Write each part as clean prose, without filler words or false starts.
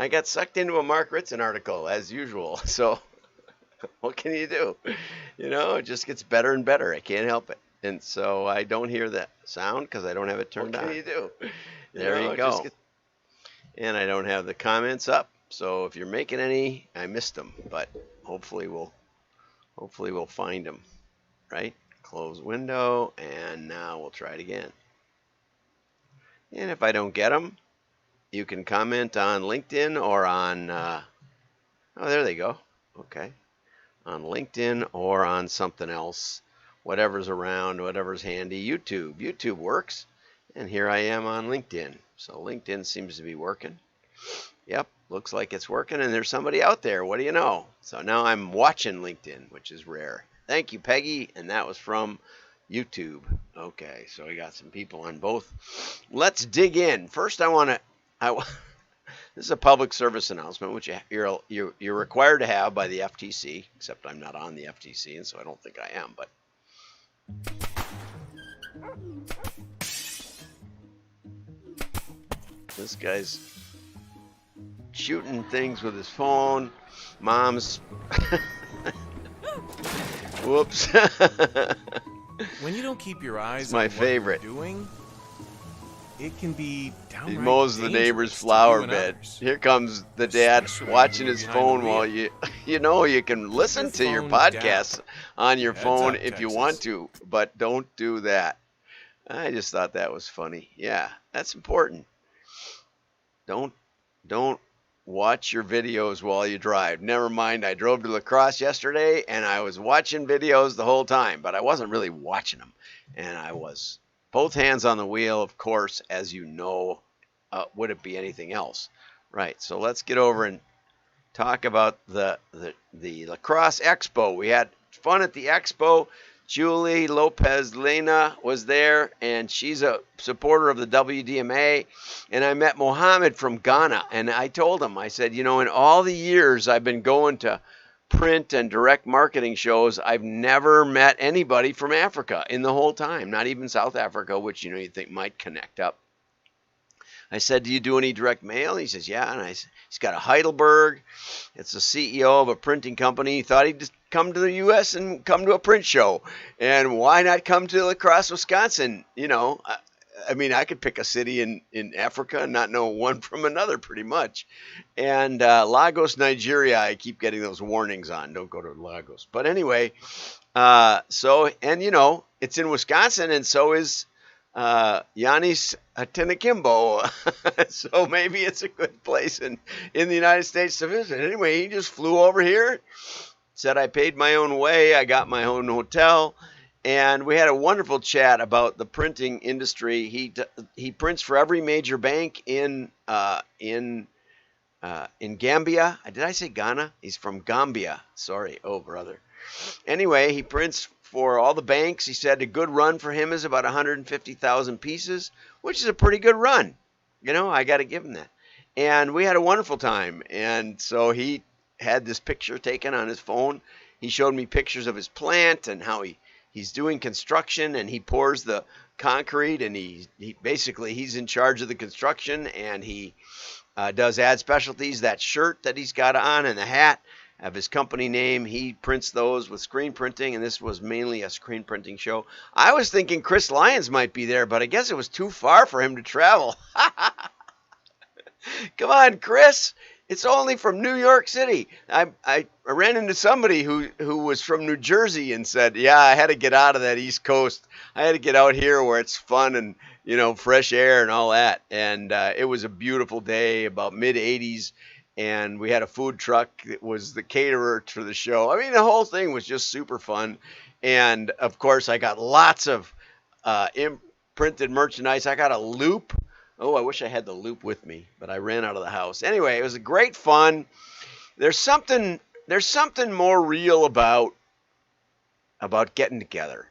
I got sucked into a Mark Ritson article as usual. So what can you do? It just gets better and better. I can't help it. And so I don't hear that sound because I don't have it turned on. What can you do? There you go. And I don't have the comments up. So if you're making any, I missed them. But hopefully we'll find them. Right? Close window, and now we'll try it again. And if I don't get them, you can comment on LinkedIn or on, oh, there they go. Okay. On LinkedIn or on something else, whatever's around, whatever's handy. YouTube works. And here I am on LinkedIn. So LinkedIn seems to be working. Yep, looks like it's working, and there's somebody out there. What do you know? So now I'm watching LinkedIn, which is rare. Thank you, Peggy, and that was from YouTube. Okay, so we got some people on both. Let's dig in. First, this is a public service announcement, which you're required to have by the FTC, except I'm not on the FTC, and so I don't think I am, but this guy's shooting things with his phone. Mom's whoops. When you don't keep your eyes my on favorite. what you're doing, it can be downright He mows the neighbor's flower bed. Here comes the dad Especially watching when his you're behind phone the while you can listen to your phone's podcasts on your Heads phone up, if you Texas. want to, but don't do that. I just thought that was funny. Yeah, that's important. Don't watch your videos while you drive. Never mind, I drove to LaCross yesterday and I was watching videos the whole time, but I wasn't really watching them. And I was both hands on the wheel, of course, as you know. Would it be anything else? Right, so let's get over and talk about the LaCross Expo. We had fun at the Expo. Julie Lopez Lena was there, and she's a supporter of the WDMA. And I met Mohammed from Ghana, and I told him, I said, in all the years I've been going to print and direct marketing shows, I've never met anybody from Africa in the whole time, not even South Africa, which, you think might connect up. I said, do you do any direct mail? He says, yeah. And he's got a Heidelberg. It's the CEO of a printing company. He thought he'd just come to the U.S. and come to a print show. And why not come to La Crosse, Wisconsin? I could pick a city in Africa and not know one from another pretty much. And Lagos, Nigeria, I keep getting those warnings on. Don't go to Lagos. But anyway, it's in Wisconsin, and so is Yanis Atinakimbo. So maybe it's a good place in the United States to visit. Anyway, he just flew over here, said I paid my own way, I got my own hotel, and we had a wonderful chat about the printing industry. He prints for every major bank in Gambia. Did I say Ghana? He's from Gambia. Sorry. Oh, brother. Anyway, he prints for all the banks. He said a good run for him is about 150,000 pieces, which is a pretty good run. I got to give him that. And we had a wonderful time. And so he had this picture taken on his phone. He showed me pictures of his plant and how he's doing construction, and he pours the concrete, and he basically he's in charge of the construction, and he does Ad Specialties. That shirt that he's got on and the hat of his company name, he prints those with screen printing, and this was mainly a screen printing show. I was thinking Chris Lyons might be there, but I guess it was too far for him to travel. Come on, Chris. It's only from New York City. I ran into somebody who was from New Jersey and said, yeah, I had to get out of that East Coast. I had to get out here where it's fun and, fresh air and all that. And it was a beautiful day, about mid-80s. And we had a food truck that was the caterer to the show. The whole thing was just super fun. And, of course, I got lots of printed merchandise. I got a loop. Oh, I wish I had the loop with me, but I ran out of the house. Anyway, it was a great fun. There's something more real about getting together.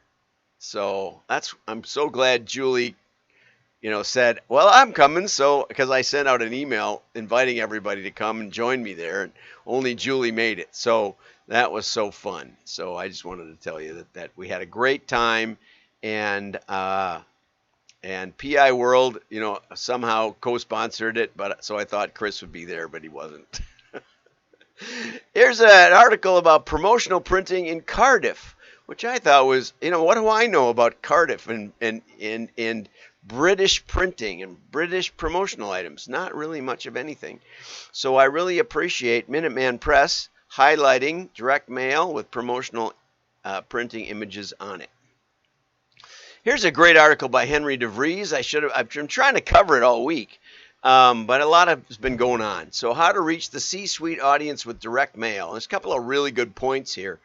So I'm so glad Julie said, well, I'm coming. So, because I sent out an email inviting everybody to come and join me there, and only Julie made it. So that was so fun. So I just wanted to tell you that we had a great time, and And PI World, somehow co-sponsored it, but so I thought Chris would be there, but he wasn't. Here's an article about promotional printing in Cardiff, which I thought was, what do I know about Cardiff and British printing and British promotional items? Not really much of anything. So I really appreciate Minuteman Press highlighting direct mail with promotional printing images on it. Here's a great article by Henry DeVries. I've been trying to cover it all week, but a lot has been going on. So how to reach the C-suite audience with direct mail. There's a couple of really good points here.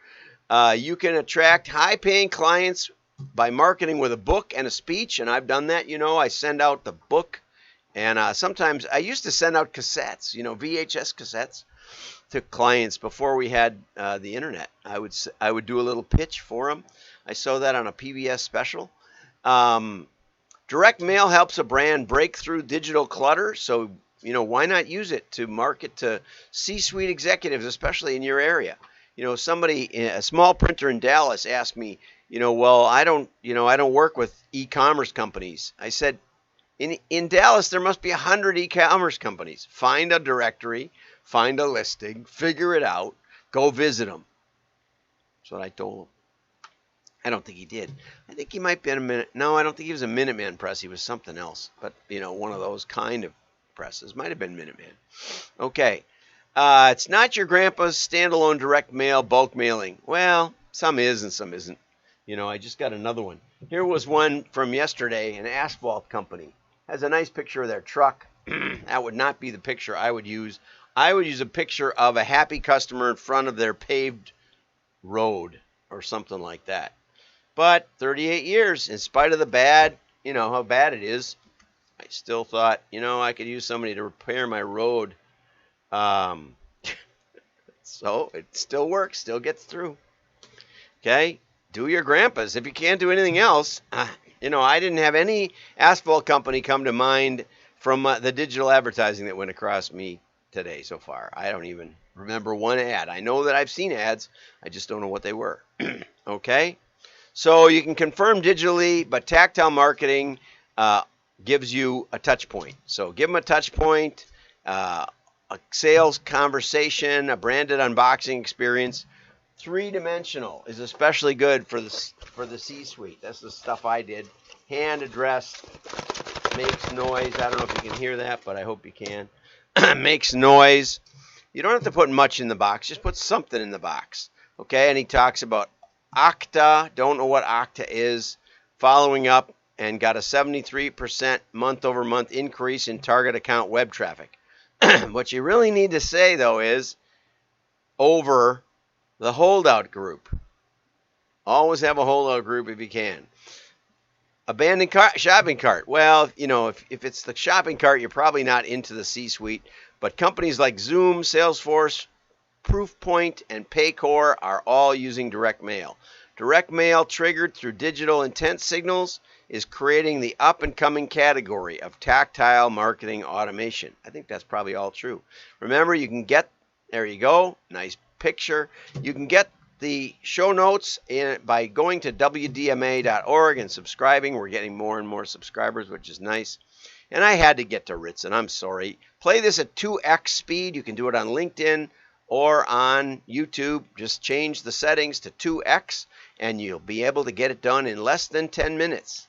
You can attract high-paying clients by marketing with a book and a speech, and I've done that. I send out the book, and sometimes I used to send out cassettes, VHS cassettes to clients before we had the internet. I would do a little pitch for them. I saw that on a PBS special. Direct mail helps a brand break through digital clutter. So, why not use it to market to C-suite executives, especially in your area? A small printer in Dallas asked me, well, I don't work with e-commerce companies. I said, in Dallas, there must be 100 e-commerce companies. Find a directory, find a listing, figure it out, go visit them. That's what I told him. I don't think he did. I think he might be in a minute. No, I don't think he was a Minuteman Press. He was something else. But, one of those kind of presses. Might have been Minuteman. Okay. It's not your grandpa's standalone direct mail bulk mailing. Well, some is and some isn't. I just got another one. Here was one from yesterday, an asphalt company. Has a nice picture of their truck. That would not be the picture I would use. I would use a picture of a happy customer in front of their paved road or something like that. But 38 years, in spite of the bad, how bad it is, I still thought, I could use somebody to repair my road. So it still works, still gets through. Okay, do your grandpa's. If you can't do anything else, I didn't have any asphalt company come to mind from the digital advertising that went across me today so far. I don't even remember one ad. I know that I've seen ads. I just don't know what they were. Okay. So you can confirm digitally, but tactile marketing gives you a touch point. So give them a touch point, a sales conversation, a branded unboxing experience. Three-dimensional is especially good for the C-suite. That's the stuff I did. Hand addressed, makes noise. I don't know if you can hear that, but I hope you can. Makes noise. You don't have to put much in the box. Just put something in the box. Okay, and he talks about Okta, don't know what Okta is, following up and got a 73% month-over-month increase in target account web traffic. What you really need to say, though, is over the holdout group. Always have a holdout group if you can. Abandoned shopping cart. Well, if it's the shopping cart, you're probably not into the C-suite, but companies like Zoom, Salesforce, Proofpoint, and Paycor are all using direct mail. Direct mail triggered through digital intent signals is creating the up-and-coming category of tactile marketing automation. I think that's probably all true. Remember, you can get, there you go, nice picture. You can get the show notes by going to wdma.org and subscribing. We're getting more and more subscribers, which is nice. And I had to get to Ritson. I'm sorry. Play this at 2x speed. You can do it on LinkedIn or on YouTube. Just change the settings to 2x and you'll be able to get it done in less than 10 minutes.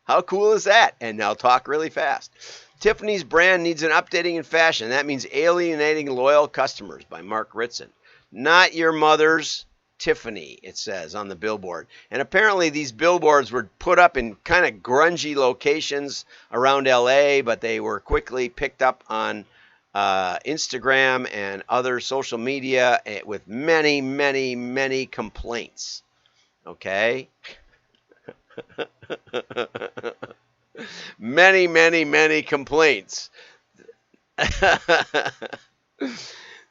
How cool is that? And I'll talk really fast. Tiffany's brand needs an updating in fashion. That means alienating loyal customers by Mark Ritson. Not your mother's Tiffany, it says on the billboard. And apparently these billboards were put up in kind of grungy locations around LA, but they were quickly picked up on Instagram and other social media with many, many, many complaints. Okay? Many, many, many complaints.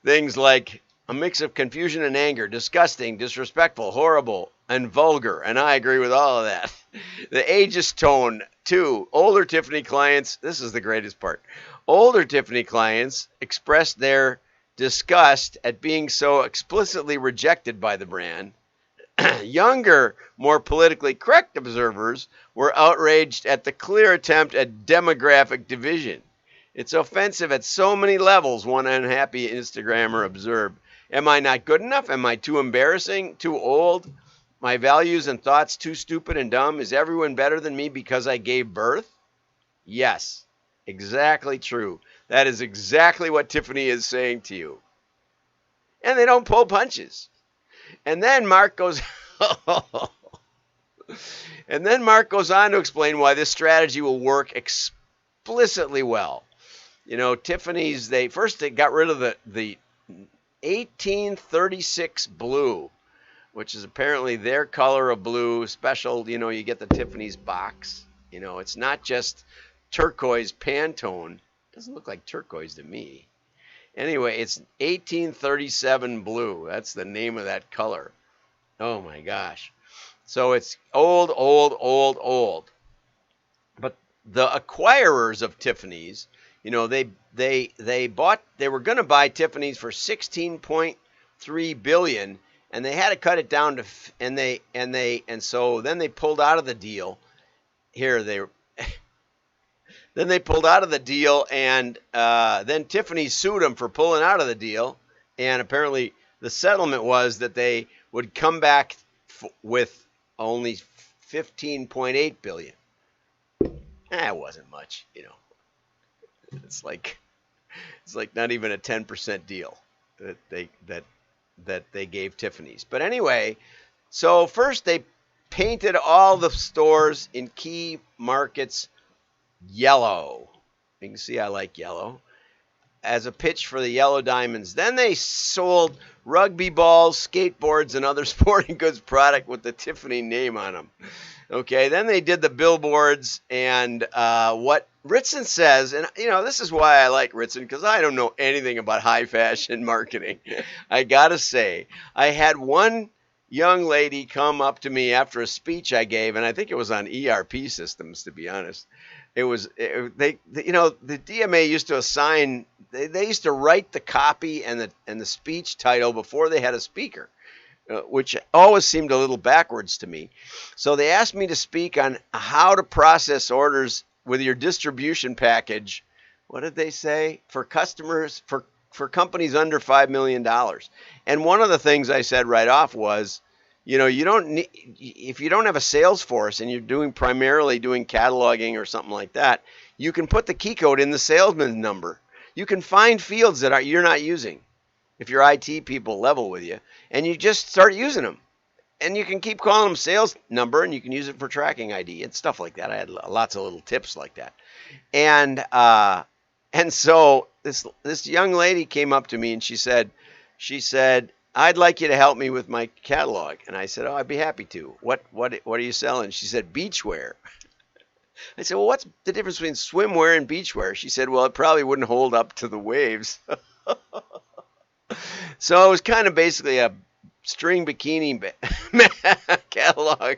Things like a mix of confusion and anger, disgusting, disrespectful, horrible, and vulgar. And I agree with all of that. The ageist tone, too. Older Tiffany clients, this is the greatest part. Older Tiffany clients expressed their disgust at being so explicitly rejected by the brand. Younger, more politically correct observers were outraged at the clear attempt at demographic division. It's offensive at so many levels, one unhappy Instagrammer observed. Am I not good enough? Am I too embarrassing? Too old? My values and thoughts too stupid and dumb? Is everyone better than me because I gave birth? Yes, exactly true. That is exactly what Tiffany is saying to you. And they don't pull punches. And then Mark goes and then Mark goes on to explain why this strategy will work explicitly well. You know, Tiffany's, they got rid of the 1836 blue, which is apparently their color of blue, special. You know, you get the Tiffany's box. You know, it's not just turquoise Pantone. It doesn't look like turquoise to me. Anyway, it's 1837 blue. That's the name of that color. Oh my gosh. So it's old, old, old, old. But the acquirers of Tiffany's, you know, they were going to buy Tiffany's for 16.3 billion, and they had to cut it down to, and so then they pulled out of the deal. Then they pulled out of the deal, and then Tiffany sued them for pulling out of the deal. And apparently the settlement was that they would come back with only 15.8 billion. It wasn't much, you know. It's like not even a 10% deal that they gave Tiffany's. But anyway, so first they painted all the stores in key markets yellow. You can see I like yellow as a pitch for the yellow diamonds. Then they sold rugby balls, skateboards, and other sporting goods product with the Tiffany name on them. Okay, then they did the billboards, and what Ritson says, and you know, this is why I like Ritson, because I don't know anything about high fashion marketing. I gotta say, I had one young lady come up to me after a speech I gave, and I think it was on ERP systems, to be honest. You know, the DMA used to assign, they used to write the copy and the speech title before they had a speaker, which always seemed a little backwards to me. So they asked me to speak on how to process orders with your distribution package. What did they say? For customers, for companies under $5 million. And one of the things I said right off was, you know, you don't need, if you don't have a sales force and you're primarily doing cataloging or something like that, you can put the key code in the salesman number. You can find fields that you're not using if your IT people level with you, and you just start using them. And you can keep calling them sales number, and you can use it for tracking ID and stuff like that. I had lots of little tips like that. And so this young lady came up to me and she said, I'd like you to help me with my catalog. And I said, oh, I'd be happy to. What are you selling? She said, beachwear. I said, well, what's the difference between swimwear and beachwear? She said, well, it probably wouldn't hold up to the waves. So it was kind of basically a string bikini catalog.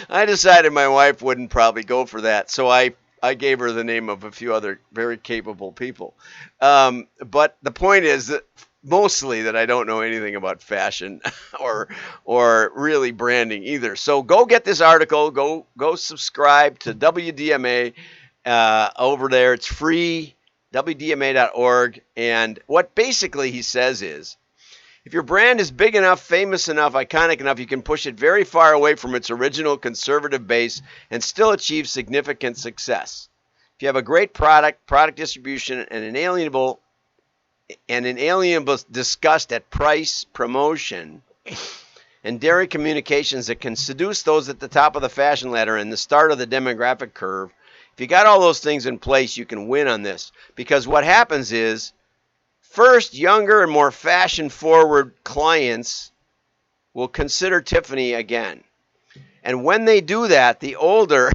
I decided my wife wouldn't probably go for that. So I gave her the name of a few other very capable people. But the point is that mostly that I don't know anything about fashion or really branding either. So go get this article. Go subscribe to WDMA over there. It's free, WDMA.org. And what basically he says is, if your brand is big enough, famous enough, iconic enough, you can push it very far away from its original conservative base and still achieve significant success. If you have a great product distribution, and inalienable disgust at price, promotion, and daring communications that can seduce those at the top of the fashion ladder and the start of the demographic curve, if you got all those things in place, you can win on this. Because what happens is, first, younger and more fashion-forward clients will consider Tiffany again. And when they do that, the older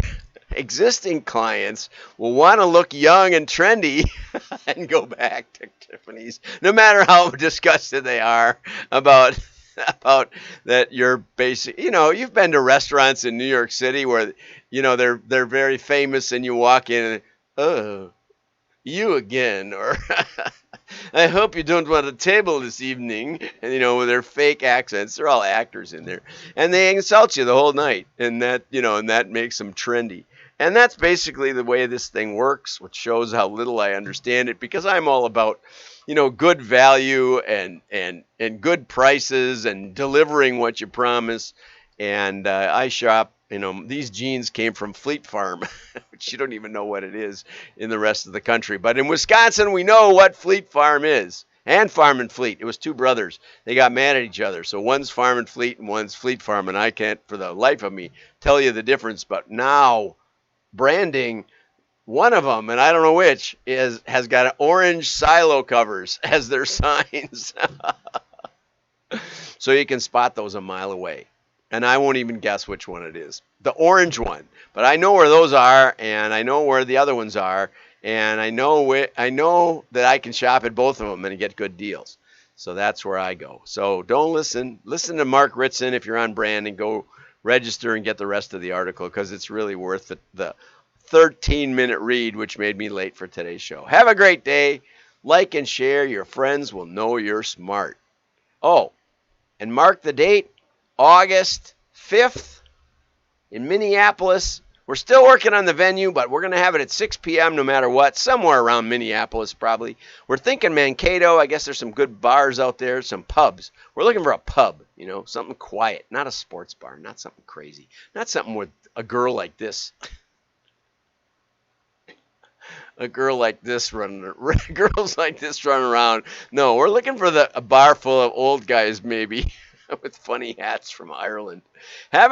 existing clients will want to look young and trendy and go back to Tiffany's, no matter how disgusted they are about that you're basic. You know, you've been to restaurants in New York City where, you know, they're very famous, and you walk in and, oh, you again, or I hope you don't want a table this evening. And, with their fake accents, they're all actors in there. And they insult you the whole night. And that makes them trendy. And that's basically the way this thing works, which shows how little I understand it, because I'm all about, good value and good prices and delivering what you promise. And I shop, these jeans came from Fleet Farm, which you don't even know what it is in the rest of the country. But in Wisconsin, we know what Fleet Farm is. And Farm and Fleet. It was two brothers. They got mad at each other. So one's Farm and Fleet and one's Fleet Farm. And I can't, for the life of me, tell you the difference. But now, branding, one of them, and I don't know which, has got orange silo covers as their signs. So you can spot those a mile away. And I won't even guess which one it is. The orange one. But I know where those are, and I know where the other ones are, and I know that I can shop at both of them and get good deals. So that's where I go. So don't listen. Listen to Mark Ritson if you're on brand, and go register and get the rest of the article, because it's really worth the 13-minute read, which made me late for today's show. Have a great day. Like and share. Your friends will know you're smart. Oh, and mark the date, August 5th in Minneapolis. We're still working on the venue, but we're going to have it at 6 p.m. no matter what, somewhere around Minneapolis probably. We're thinking Mankato. I guess there's some good bars out there, some pubs. We're looking for a pub, something quiet, not a sports bar, not something crazy, not something with a girl like this. Girls like this running around. No, we're looking for a bar full of old guys, maybe, with funny hats from Ireland. Have a